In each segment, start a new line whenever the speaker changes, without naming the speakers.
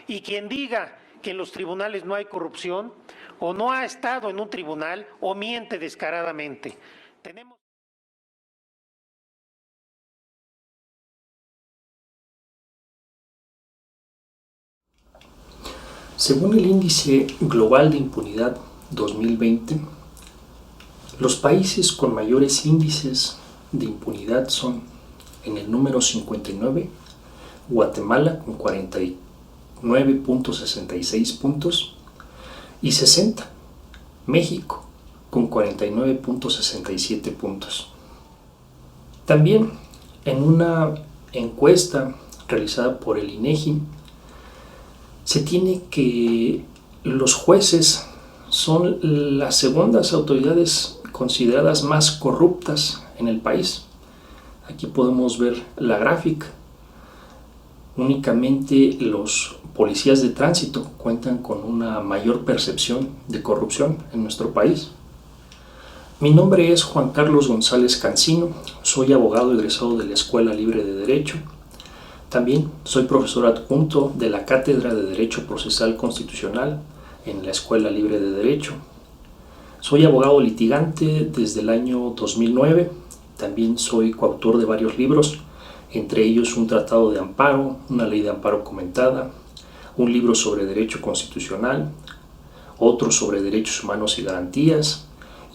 Y quien diga que en los tribunales no hay corrupción, o no ha estado en un tribunal, o miente descaradamente. Tenemos...
Según el Índice Global de Impunidad 2020, los países con mayores índices de impunidad son, en el número 59, Guatemala con 49.66 puntos y 60, México con 49.67 puntos. También en una encuesta realizada por el INEGI, se tiene que los jueces son las segundas autoridades consideradas más corruptas en el país. Aquí podemos ver la gráfica. Únicamente los policías de tránsito cuentan con una mayor percepción de corrupción en nuestro país. Mi nombre es Juan Carlos González Cancino, soy abogado egresado de la Escuela Libre de Derecho. También soy profesor adjunto de la Cátedra de Derecho Procesal Constitucional en la Escuela Libre de Derecho. Soy abogado litigante desde el año 2009. También soy coautor de varios libros, entre ellos un tratado de amparo, una ley de amparo comentada, un libro sobre derecho constitucional, otro sobre derechos humanos y garantías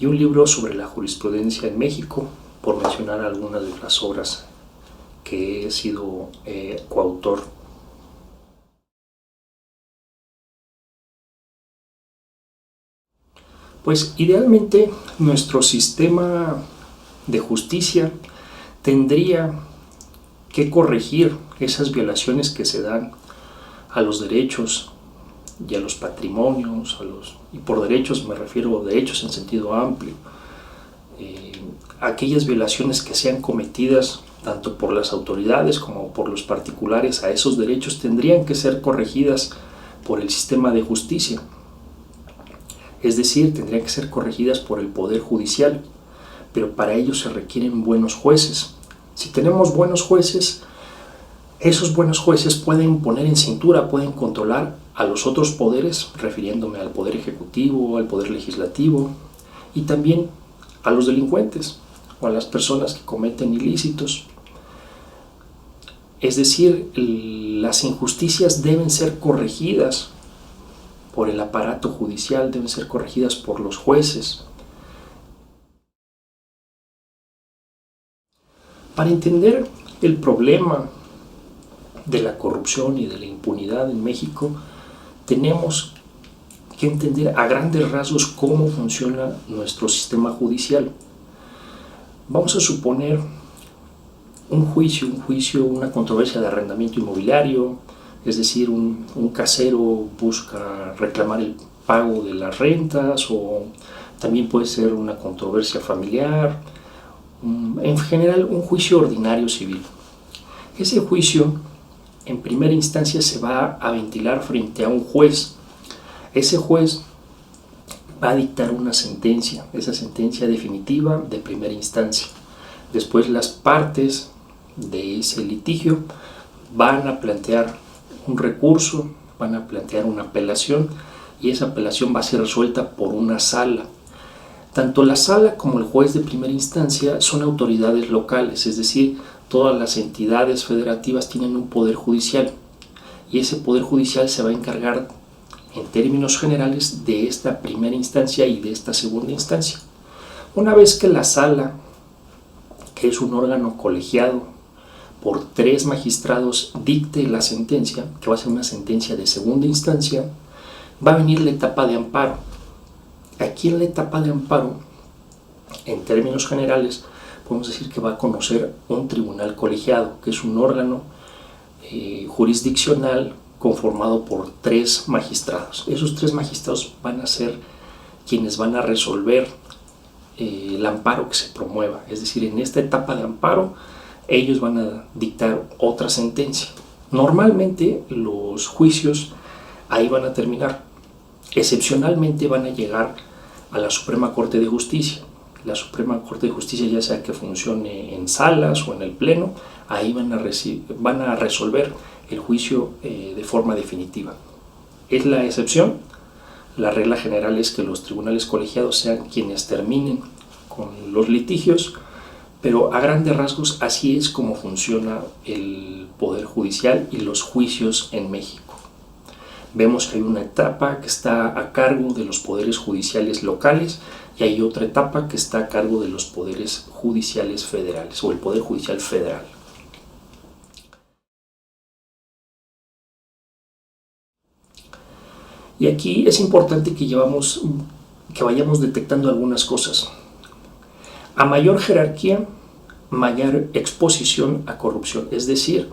y un libro sobre la jurisprudencia en México, por mencionar algunas de las obras que he sido coautor. Pues idealmente nuestro sistema de justicia tendría que corregir esas violaciones que se dan a los derechos y a los patrimonios, y por derechos me refiero a derechos en sentido amplio, aquellas violaciones que sean cometidas tanto por las autoridades como por los particulares a esos derechos tendrían que ser corregidas por el sistema de justicia. Es decir, tendrían que ser corregidas por el Poder Judicial, pero para ello se requieren buenos jueces. Si tenemos buenos jueces, esos buenos jueces pueden poner en cintura, pueden controlar a los otros poderes, refiriéndome al Poder Ejecutivo, al Poder Legislativo y también a los delincuentes o a las personas que cometen ilícitos. Es decir, las injusticias deben ser corregidas por el aparato judicial, deben ser corregidas por los jueces. Para entender el problema de la corrupción y de la impunidad en México, tenemos que entender a grandes rasgos cómo funciona nuestro sistema judicial. Vamos a suponer un juicio, una controversia de arrendamiento inmobiliario, es decir, un casero busca reclamar el pago de las rentas, o también puede ser una controversia familiar, en general un juicio ordinario civil. Ese juicio en primera instancia se va a ventilar frente a un juez. Ese juez va a dictar una sentencia, esa sentencia definitiva de primera instancia. Después las partes de ese litigio van a plantear un recurso, van a plantear una apelación y esa apelación va a ser resuelta por una sala. Tanto la sala como el juez de primera instancia son autoridades locales, es decir, todas las entidades federativas tienen un poder judicial y ese poder judicial se va a encargar en términos generales de esta primera instancia y de esta segunda instancia. Una vez que la sala, que es un órgano colegiado por 3 magistrados, dicte la sentencia, que va a ser una sentencia de segunda instancia, va a venir la etapa de amparo. Aquí en la etapa de amparo, en términos generales, podemos decir que va a conocer un tribunal colegiado, que es un órgano jurisdiccional conformado por 3 magistrados. Esos 3 magistrados van a ser quienes van a resolver el amparo que se promueva. Es decir, en esta etapa de amparo, ellos van a dictar otra sentencia. Normalmente los juicios ahí van a terminar. Excepcionalmente van a llegar a la Suprema Corte de Justicia. la Suprema Corte de Justicia, ya sea que funcione en salas o en el Pleno, ahí van a resolver el juicio de forma definitiva. Es la excepción. La regla general es que los tribunales colegiados sean quienes terminen con los litigios, pero a grandes rasgos así es como funciona el Poder Judicial y los juicios en México. Vemos que hay una etapa que está a cargo de los poderes judiciales locales y hay otra etapa que está a cargo de los poderes judiciales federales o el Poder Judicial Federal. Y aquí es importante que vayamos detectando algunas cosas. A mayor jerarquía, mayor exposición a corrupción. Es decir,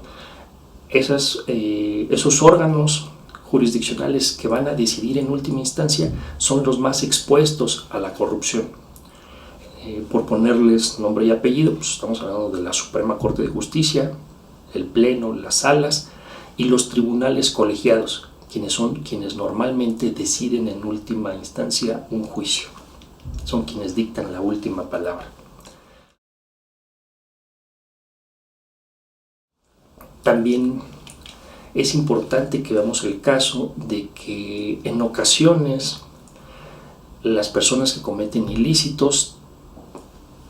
esos órganos jurisdiccionales que van a decidir en última instancia son los más expuestos a la corrupción. Por ponerles nombre y apellido, pues estamos hablando de la Suprema Corte de Justicia, el Pleno, las salas y los tribunales colegiados, quienes son quienes normalmente deciden en última instancia un juicio. Son quienes dictan la última palabra. También es importante que veamos el caso de que en ocasiones las personas que cometen ilícitos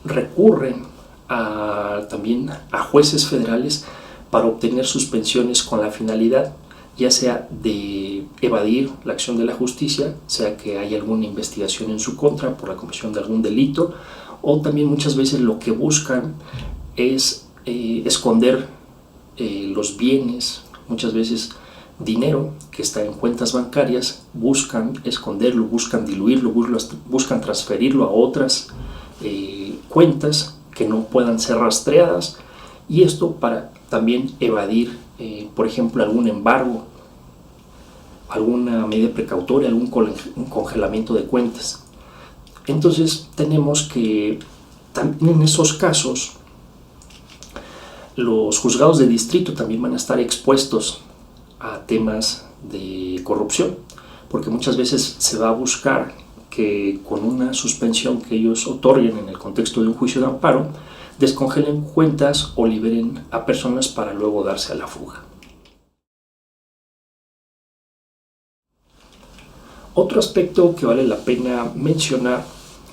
recurren también a jueces federales para obtener suspensiones con la finalidad ya sea de evadir la acción de la justicia, sea que haya alguna investigación en su contra por la comisión de algún delito, o también muchas veces lo que buscan es esconder los bienes, muchas veces dinero que está en cuentas bancarias, buscan esconderlo, buscan diluirlo, buscan transferirlo a otras cuentas que no puedan ser rastreadas, y esto para también evadir, por ejemplo, algún embargo, alguna medida precautoria, algún congelamiento de cuentas. Entonces tenemos que también en esos casos los juzgados de distrito también van a estar expuestos a temas de corrupción, porque muchas veces se va a buscar que con una suspensión que ellos otorguen en el contexto de un juicio de amparo, descongelen cuentas o liberen a personas para luego darse a la fuga. Otro aspecto que vale la pena mencionar,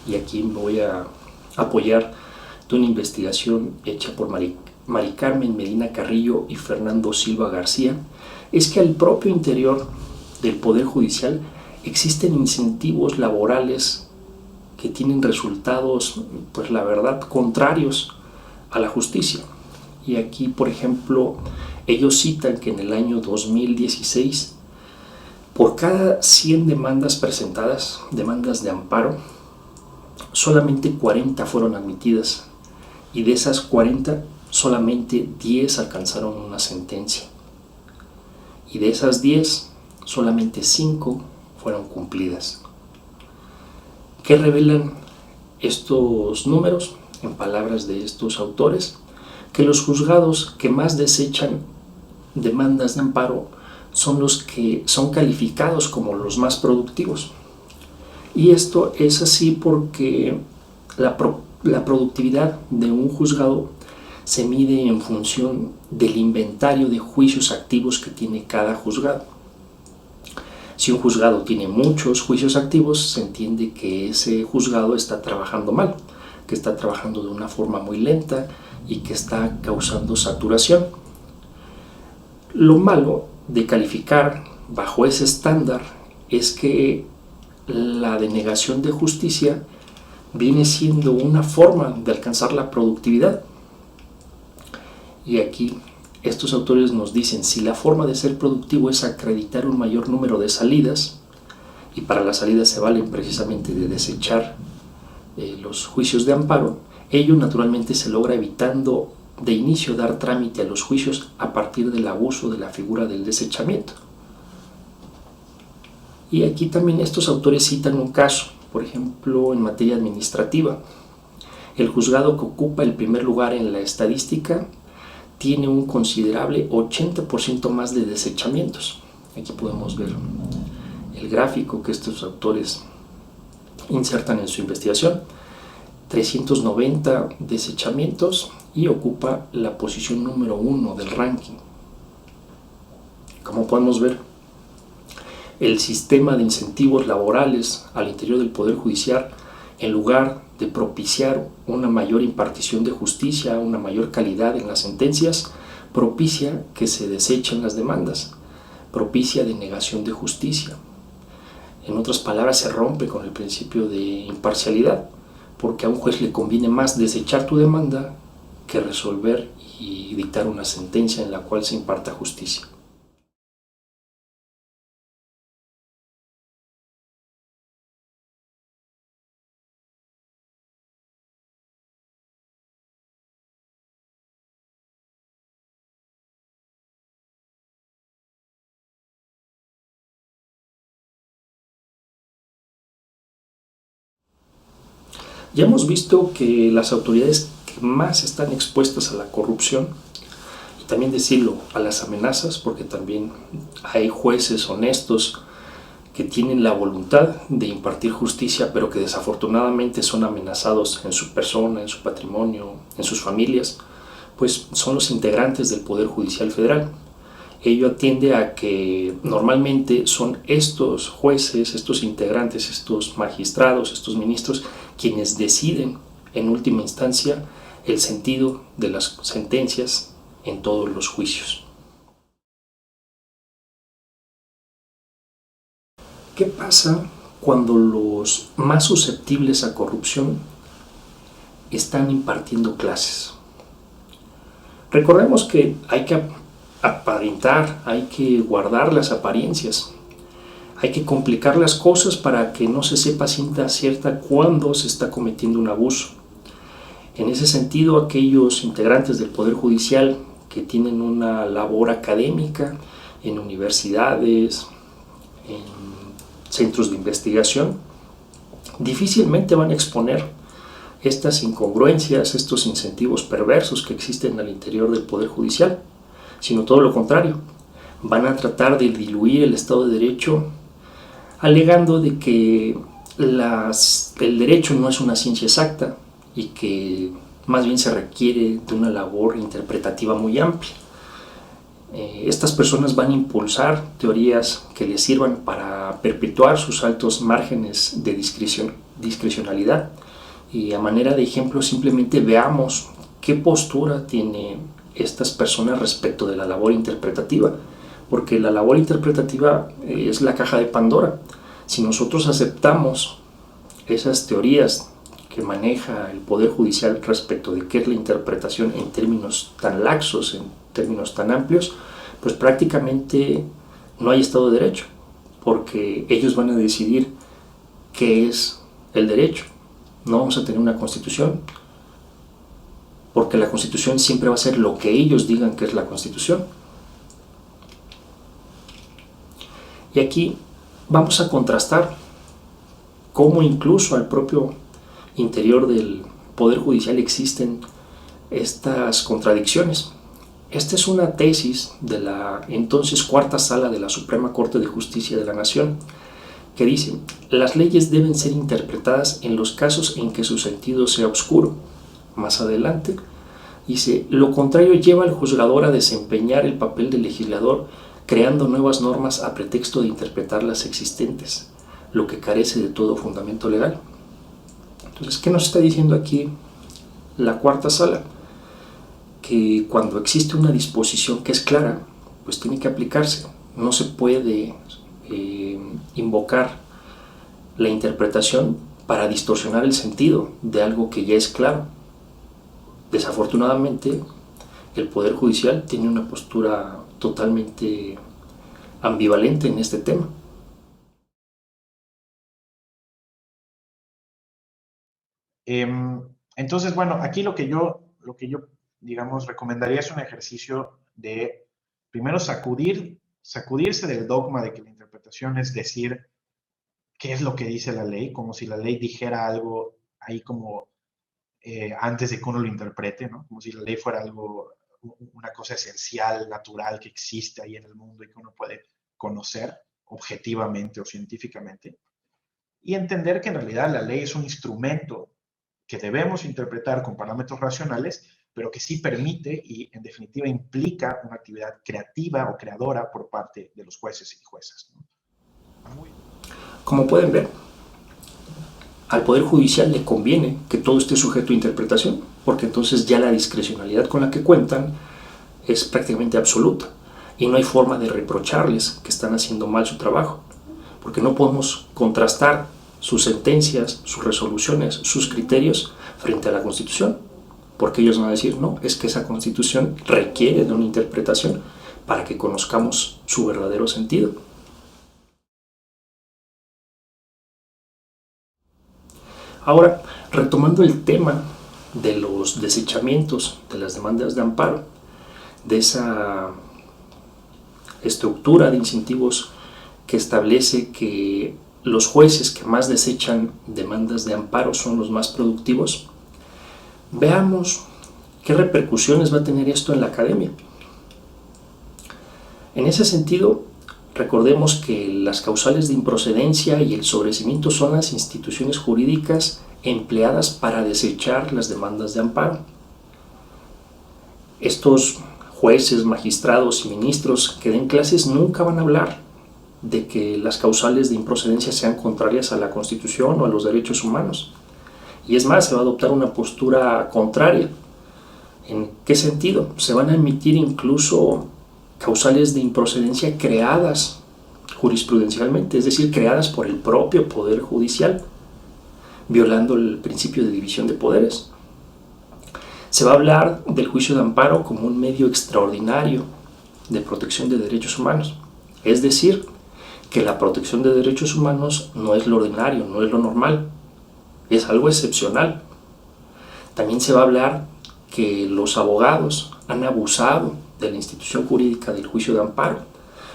y aquí me voy a apoyar de una investigación hecha por Mari Carmen Medina Carrillo y Fernando Silva García, es que al propio interior del Poder Judicial existen incentivos laborales que tienen resultados, pues la verdad, contrarios a la justicia. Y aquí, por ejemplo, ellos citan que en el año 2016, por cada 100 demandas presentadas, demandas de amparo, solamente 40 fueron admitidas, y de esas 40, solamente 10 alcanzaron una sentencia. Y de esas 10, solamente 5 fueron cumplidas. ¿Qué revelan estos números? En palabras de estos autores, que los juzgados que más desechan demandas de amparo son los que son calificados como los más productivos. Y esto es así porque la productividad de un juzgado se mide en función del inventario de juicios activos que tiene cada juzgado. Si un juzgado tiene muchos juicios activos, se entiende que ese juzgado está trabajando mal, que está trabajando de una forma muy lenta y que está causando saturación. Lo malo de calificar bajo ese estándar es que la denegación de justicia viene siendo una forma de alcanzar la productividad. Y aquí estos autores nos dicen, si la forma de ser productivo es acreditar un mayor número de salidas, y para las salidas se valen precisamente de desechar los juicios de amparo, ello naturalmente se logra evitando de inicio dar trámite a los juicios a partir del abuso de la figura del desechamiento. Y aquí también estos autores citan un caso, por ejemplo, en materia administrativa. El juzgado que ocupa el primer lugar en la estadística tiene un considerable 80% más de desechamientos. Aquí podemos ver el gráfico que estos autores insertan en su investigación. 390 desechamientos y ocupa la posición número 1 del ranking. Como podemos ver, el sistema de incentivos laborales al interior del Poder Judicial, en lugar de propiciar una mayor impartición de justicia, una mayor calidad en las sentencias, propicia que se desechen las demandas, propicia denegación de justicia. En otras palabras, se rompe con el principio de imparcialidad, porque a un juez le conviene más desechar tu demanda que resolver y dictar una sentencia en la cual se imparta justicia. Ya hemos visto que las autoridades que más están expuestas a la corrupción, y también decirlo, a las amenazas, porque también hay jueces honestos que tienen la voluntad de impartir justicia, pero que desafortunadamente son amenazados en su persona, en su patrimonio, en sus familias, pues son los integrantes del Poder Judicial Federal. Ello atiende a que normalmente son estos jueces, estos integrantes, estos magistrados, estos ministros, quienes deciden en última instancia el sentido de las sentencias en todos los juicios. ¿Qué pasa cuando los más susceptibles a corrupción están impartiendo clases? Recordemos que hay que aparentar, hay que guardar las apariencias, hay que complicar las cosas para que no se sepa ciencia cierta cuándo se está cometiendo un abuso. En ese sentido, aquellos integrantes del Poder Judicial que tienen una labor académica en universidades, en centros de investigación, difícilmente van a exponer estas incongruencias, estos incentivos perversos que existen al interior del Poder Judicial, sino todo lo contrario. Van a tratar de diluir el Estado de Derecho, alegando de que el derecho no es una ciencia exacta y que más bien se requiere de una labor interpretativa muy amplia. Estas personas van a impulsar teorías que les sirvan para perpetuar sus altos márgenes de discrecionalidad. Y a manera de ejemplo, simplemente veamos qué postura tienen estas personas respecto de la labor interpretativa, porque la labor interpretativa es la caja de Pandora. Si nosotros aceptamos esas teorías que maneja el Poder Judicial respecto de qué es la interpretación en términos tan laxos, en términos tan amplios, pues prácticamente no hay Estado de Derecho, porque ellos van a decidir qué es el derecho. No vamos a tener una Constitución, porque la Constitución siempre va a ser lo que ellos digan que es la Constitución. Y aquí vamos a contrastar cómo incluso al propio interior del Poder Judicial existen estas contradicciones. Esta es una tesis de la entonces Cuarta Sala de la Suprema Corte de Justicia de la Nación, que dice: las leyes deben ser interpretadas en los casos en que su sentido sea oscuro. Más adelante dice: lo contrario lleva al juzgador a desempeñar el papel de legislador, creando nuevas normas a pretexto de interpretar las existentes, lo que carece de todo fundamento legal. Entonces, ¿qué nos está diciendo aquí la Cuarta Sala? Que cuando existe una disposición que es clara, pues tiene que aplicarse. No se puede invocar la interpretación para distorsionar el sentido de algo que ya es claro. Desafortunadamente, el Poder Judicial tiene una postura totalmente ambivalente en este tema.
Entonces, bueno, aquí lo que yo, digamos, recomendaría es un ejercicio de primero sacudirse del dogma de que la interpretación es decir qué es lo que dice la ley, como si la ley dijera algo ahí como antes de que uno lo interprete, ¿no? Como si la ley fuera algo, una cosa esencial, natural, que existe ahí en el mundo y que uno puede conocer objetivamente o científicamente. Y entender que en realidad la ley es un instrumento que debemos interpretar con parámetros racionales, pero que sí permite y en definitiva implica una actividad creativa o creadora por parte de los jueces y juezas, ¿no?
Como pueden ver, al Poder Judicial le conviene que todo esté sujeto a interpretación, porque entonces ya la discrecionalidad con la que cuentan es prácticamente absoluta y no hay forma de reprocharles que están haciendo mal su trabajo, porque no podemos contrastar sus sentencias, sus resoluciones, sus criterios frente a la Constitución, porque ellos van a decir, no, es que esa Constitución requiere de una interpretación para que conozcamos su verdadero sentido. Ahora, retomando el tema de los desechamientos de las demandas de amparo, de esa estructura de incentivos que establece que los jueces que más desechan demandas de amparo son los más productivos, veamos qué repercusiones va a tener esto en la academia. En ese sentido, recordemos que las causales de improcedencia y el sobreseimiento son las instituciones jurídicas empleadas para desechar las demandas de amparo. Estos jueces, magistrados y ministros que den clases nunca van a hablar de que las causales de improcedencia sean contrarias a la Constitución o a los derechos humanos. Y es más, se va a adoptar una postura contraria. ¿En qué sentido? Se van a emitir incluso causales de improcedencia creadas jurisprudencialmente, es decir, creadas por el propio Poder Judicial, violando el principio de división de poderes. Se va a hablar del juicio de amparo como un medio extraordinario de protección de derechos humanos, es decir, que la protección de derechos humanos no es lo ordinario, no es lo normal, es algo excepcional. También se va a hablar que los abogados han abusado de la institución jurídica del juicio de amparo,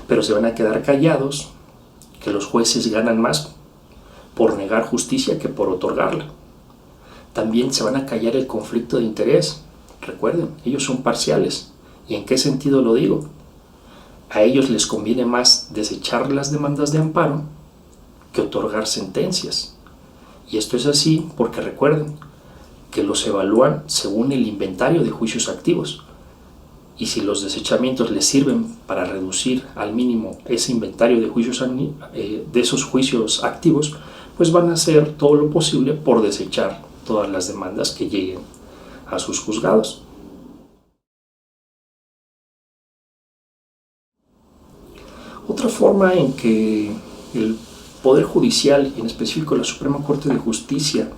pero se van a quedar callados, que los jueces ganan más por negar justicia que por otorgarla. También se van a callar el conflicto de interés. Recuerden, ellos son parciales. ¿Y en qué sentido lo digo? A ellos les conviene más desechar las demandas de amparo que otorgar sentencias. Y esto es así porque recuerden que los evalúan según el inventario de juicios activos. Y si los desechamientos les sirven para reducir al mínimo ese inventario de juicios de esos juicios activos, pues van a hacer todo lo posible por desechar todas las demandas que lleguen a sus juzgados. Otra forma en que el Poder Judicial, y en específico la Suprema Corte de Justicia,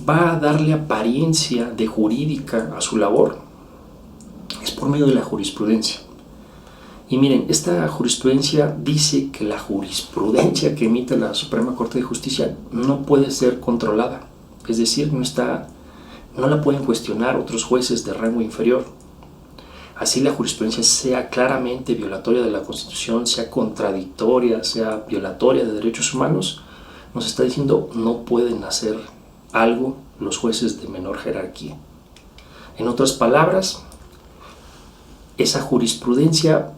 va a darle apariencia de jurídica a su labor es por medio de la jurisprudencia. Y miren, esta jurisprudencia dice que la jurisprudencia que emite la Suprema Corte de Justicia no puede ser controlada, es decir, no la pueden cuestionar otros jueces de rango inferior. Así la jurisprudencia sea claramente violatoria de la Constitución, sea contradictoria, sea violatoria de derechos humanos, nos está diciendo no pueden hacer algo los jueces de menor jerarquía. En otras palabras, esa jurisprudencia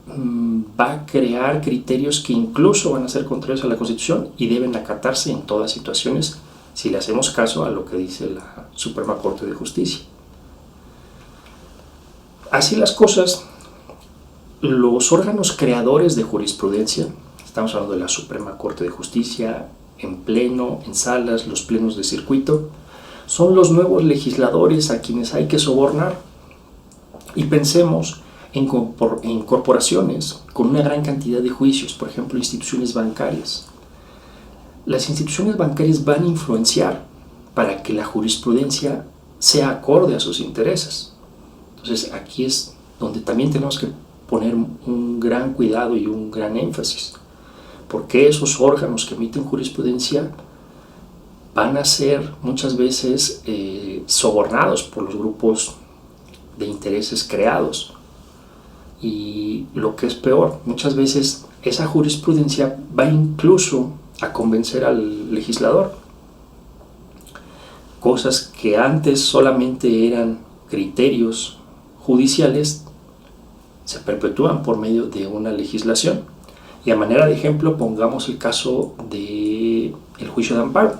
va a crear criterios que incluso van a ser contrarios a la Constitución y deben acatarse en todas situaciones si le hacemos caso a lo que dice la Suprema Corte de Justicia. Así las cosas, los órganos creadores de jurisprudencia, estamos hablando de la Suprema Corte de Justicia, en pleno, en salas, los plenos de circuito, son los nuevos legisladores a quienes hay que sobornar. Y pensemos en corporaciones con una gran cantidad de juicios, por ejemplo, instituciones bancarias. Las instituciones bancarias van a influenciar para que la jurisprudencia sea acorde a sus intereses. Entonces aquí es donde también tenemos que poner un gran cuidado y un gran énfasis, porque esos órganos que emiten jurisprudencia van a ser muchas veces sobornados por los grupos de intereses creados. Y lo que es peor, muchas veces esa jurisprudencia va incluso a convencer al legislador. Cosas que antes solamente eran criterios judiciales se perpetúan por medio de una legislación. Y a manera de ejemplo pongamos el caso del juicio de amparo.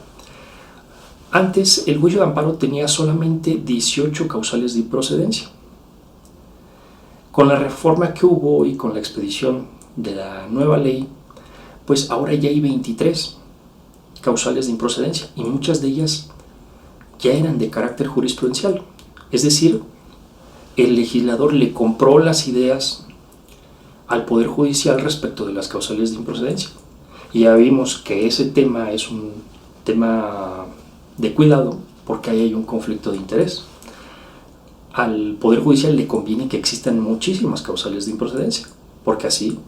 Antes, el juicio de amparo tenía solamente 18 causales de improcedencia. Con la reforma que hubo y con la expedición de la nueva ley, pues ahora ya hay 23 causales de improcedencia y muchas de ellas ya eran de carácter jurisprudencial. Es decir, el legislador le compró las ideas al Poder Judicial respecto de las causales de improcedencia. Y ya vimos que ese tema es un tema de cuidado porque ahí hay un conflicto de interés. Al Poder Judicial le conviene que existan muchísimas causales de improcedencia, porque así,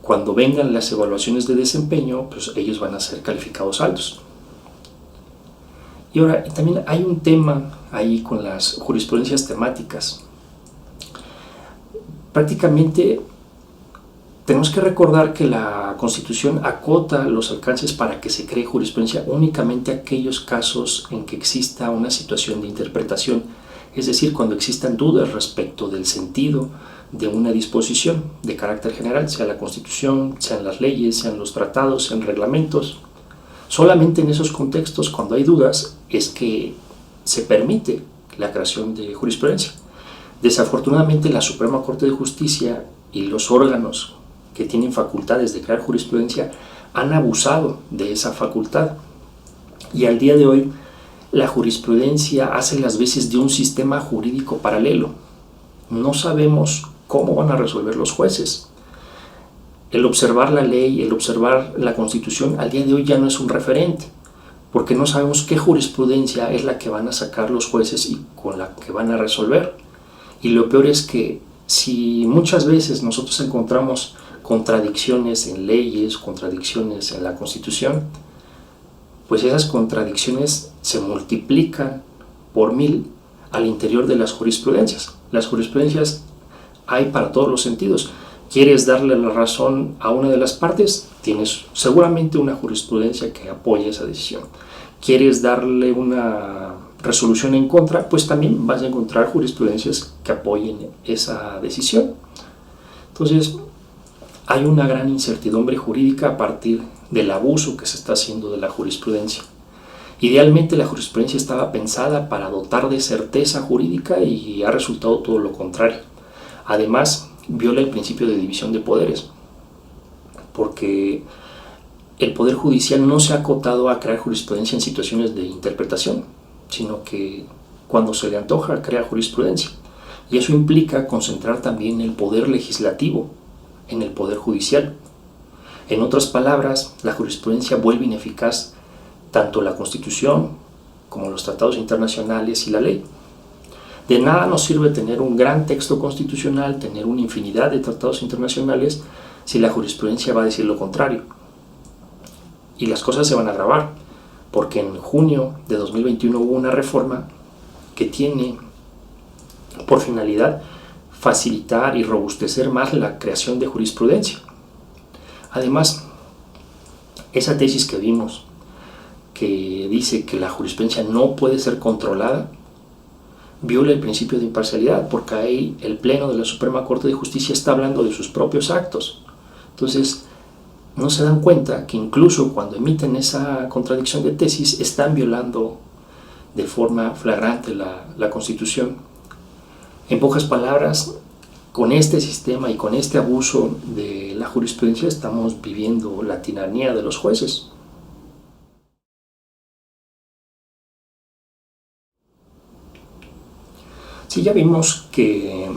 cuando vengan las evaluaciones de desempeño, pues ellos van a ser calificados altos. Y ahora, también hay un tema ahí con las jurisprudencias temáticas. Prácticamente tenemos que recordar que la Constitución acota los alcances para que se cree jurisprudencia únicamente aquellos casos en que exista una situación de interpretación, es decir, cuando existan dudas respecto del sentido de una disposición de carácter general, sea la Constitución, sean las leyes, sean los tratados, sean reglamentos. Solamente en esos contextos, cuando hay dudas, es que se permite la creación de jurisprudencia. Desafortunadamente, la Suprema Corte de Justicia y los órganos que tienen facultades de crear jurisprudencia han abusado de esa facultad. Y al día de hoy, la jurisprudencia hace las veces de un sistema jurídico paralelo. No sabemos cómo van a resolver los jueces. El observar la ley, el observar la Constitución, al día de hoy ya no es un referente, porque no sabemos qué jurisprudencia es la que van a sacar los jueces y con la que van a resolver. Y lo peor es que si muchas veces nosotros encontramos contradicciones en leyes, contradicciones en la Constitución, pues esas contradicciones se multiplican por 1000 al interior de las jurisprudencias. Las jurisprudencias hay para todos los sentidos. ¿Quieres darle la razón a una de las partes? Tienes seguramente una jurisprudencia que apoye esa decisión. ¿Quieres darle una resolución en contra? Pues también vas a encontrar jurisprudencias que apoyen esa decisión. Entonces, hay una gran incertidumbre jurídica a partir del abuso que se está haciendo de la jurisprudencia. Idealmente la jurisprudencia estaba pensada para dotar de certeza jurídica y ha resultado todo lo contrario. Además, viola el principio de división de poderes, porque el Poder Judicial no se ha acotado a crear jurisprudencia en situaciones de interpretación, sino que cuando se le antoja crea jurisprudencia. Y eso implica concentrar también el poder legislativo en el Poder Judicial. En otras palabras, la jurisprudencia vuelve ineficaz tanto la Constitución como los tratados internacionales y la ley. De nada nos sirve tener un gran texto constitucional, tener una infinidad de tratados internacionales, si la jurisprudencia va a decir lo contrario. Y las cosas se van a agravar, porque en junio de 2021 hubo una reforma que tiene por finalidad facilitar y robustecer más la creación de jurisprudencia. Además, esa tesis que vimos, que dice que la jurisprudencia no puede ser controlada, viola el principio de imparcialidad, porque ahí el Pleno de la Suprema Corte de Justicia está hablando de sus propios actos. Entonces, no se dan cuenta que incluso cuando emiten esa contradicción de tesis, están violando de forma flagrante la Constitución. En pocas palabras, con este sistema y con este abuso de la jurisprudencia estamos viviendo la tiranía de los jueces. Sí, ya vimos que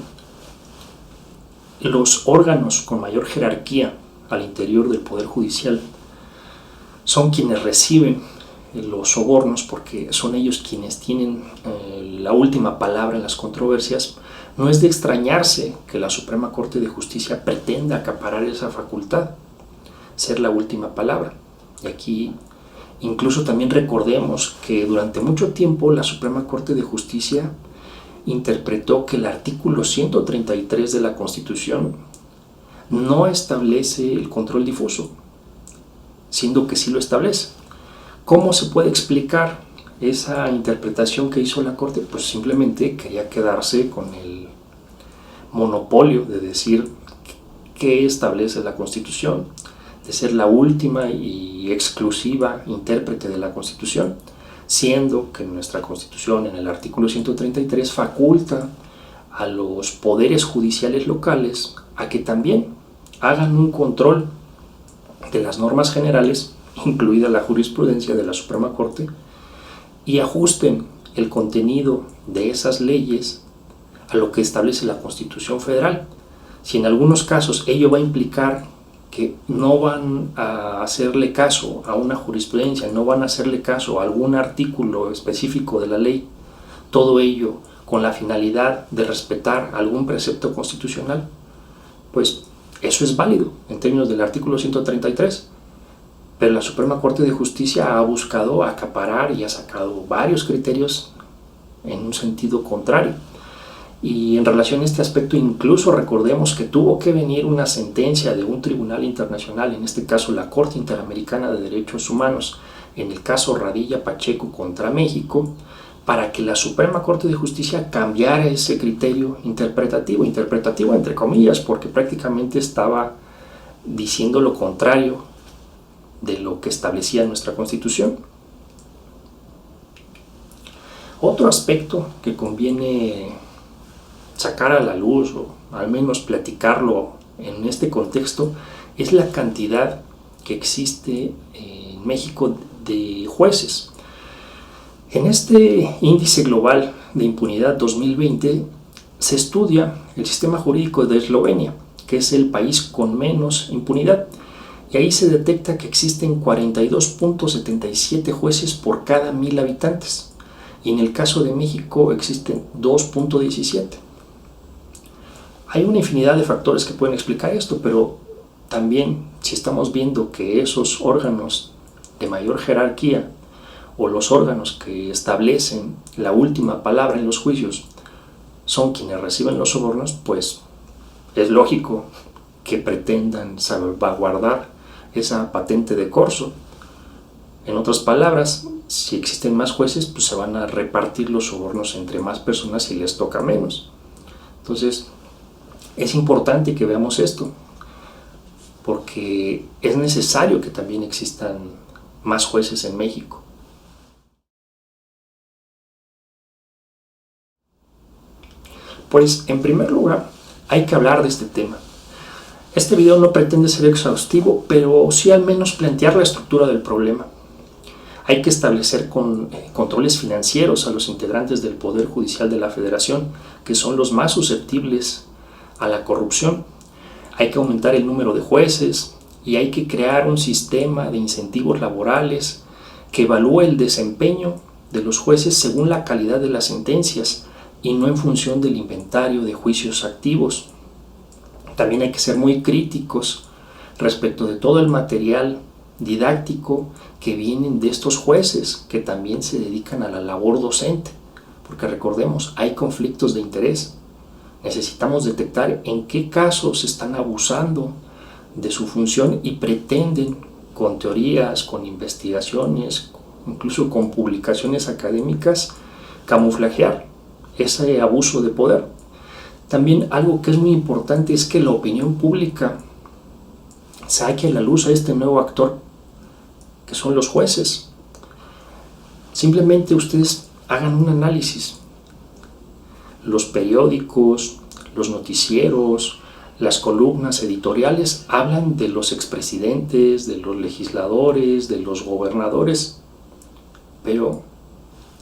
los órganos con mayor jerarquía al interior del Poder Judicial son quienes reciben los sobornos, porque son ellos quienes tienen la última palabra en las controversias. No es de extrañarse que la Suprema Corte de Justicia pretenda acaparar esa facultad, ser la última palabra. Y aquí incluso también recordemos que durante mucho tiempo la Suprema Corte de Justicia interpretó que el artículo 133 de la Constitución no establece el control difuso, siendo que sí lo establece. ¿Cómo se puede explicar esa interpretación que hizo la Corte? Pues simplemente quería quedarse con el monopolio de decir qué establece la Constitución, de ser la última y exclusiva intérprete de la Constitución. siendo que nuestra Constitución en el artículo 133 faculta a los poderes judiciales locales a que también hagan un control de las normas generales, incluida la jurisprudencia de la Suprema Corte, y ajusten el contenido de esas leyes a lo que establece la Constitución Federal. Si en algunos casos ello va a implicar que no van a hacerle caso a una jurisprudencia, no van a hacerle caso a algún artículo específico de la ley, todo ello con la finalidad de respetar algún precepto constitucional, pues eso es válido en términos del artículo 133. Pero la Suprema Corte de Justicia ha buscado acaparar y ha sacado varios criterios en un sentido contrario. Y en relación a este aspecto, incluso recordemos que tuvo que venir una sentencia de un tribunal internacional, en este caso la Corte Interamericana de Derechos Humanos, en el caso Radilla Pacheco contra México, para que la Suprema Corte de Justicia cambiara ese criterio interpretativo entre comillas, porque prácticamente estaba diciendo lo contrario de lo que establecía nuestra Constitución. Otro aspecto que conviene sacar a la luz, o al menos platicarlo en este contexto, es la cantidad que existe en México de jueces. En este índice global de impunidad 2020 se estudia el sistema jurídico de Eslovenia, que es el país con menos impunidad, y ahí se detecta que existen 42.77 jueces por cada 1000 habitantes, y en el caso de México existen 2.17. Hay una infinidad de factores que pueden explicar esto, pero también si estamos viendo que esos órganos de mayor jerarquía o los órganos que establecen la última palabra en los juicios son quienes reciben los sobornos, pues es lógico que pretendan salvaguardar esa patente de corso. En otras palabras, si existen más jueces, pues se van a repartir los sobornos entre más personas y les toca menos. Entonces, es importante que veamos esto, porque es necesario que también existan más jueces en México. Pues, en primer lugar, hay que hablar de este tema. Este video no pretende ser exhaustivo, pero sí al menos plantear la estructura del problema. Hay que establecer controles financieros a los integrantes del Poder Judicial de la Federación, que son los más susceptibles a la corrupción. Hay que aumentar el número de jueces y hay que crear un sistema de incentivos laborales que evalúe el desempeño de los jueces según la calidad de las sentencias y no en función del inventario de juicios activos. También hay que ser muy críticos respecto de todo el material didáctico que vienen de estos jueces que también se dedican a la labor docente, porque recordemos, hay conflictos de interés. Necesitamos detectar en qué casos están abusando de su función y pretenden con teorías, con investigaciones, incluso con publicaciones académicas, camuflajear ese abuso de poder. También algo que es muy importante es que la opinión pública saque a la luz a este nuevo actor, que son los jueces. Simplemente ustedes hagan un análisis. Los periódicos, los noticieros, las columnas editoriales hablan de los expresidentes, de los legisladores, de los gobernadores, pero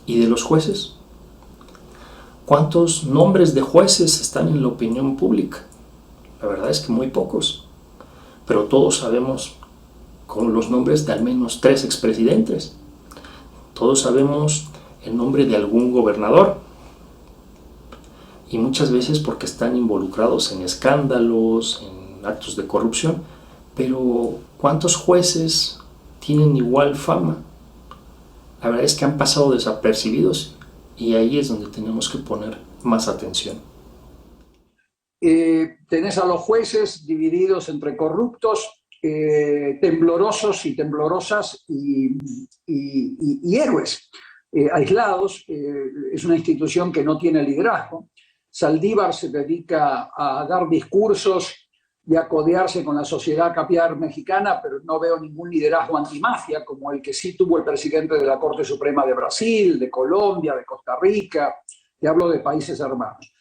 ¿y de los jueces? ¿Cuántos nombres de jueces están en la opinión pública? La verdad es que muy pocos, pero todos sabemos con los nombres de al menos 3 expresidentes. Todos sabemos el nombre de algún gobernador, y muchas veces porque están involucrados en escándalos, en actos de corrupción. Pero ¿cuántos jueces tienen igual fama? La verdad es que han pasado desapercibidos, y ahí es donde tenemos que poner más atención.
Tenés a los jueces divididos entre corruptos, temblorosos y temblorosas y héroes aislados. Es una institución que no tiene liderazgo. Saldívar se dedica a dar discursos y a codearse con la sociedad capiar mexicana, pero no veo ningún liderazgo antimafia como el que sí tuvo el presidente de la Corte Suprema de Brasil, de Colombia, de Costa Rica, y hablo de países hermanos.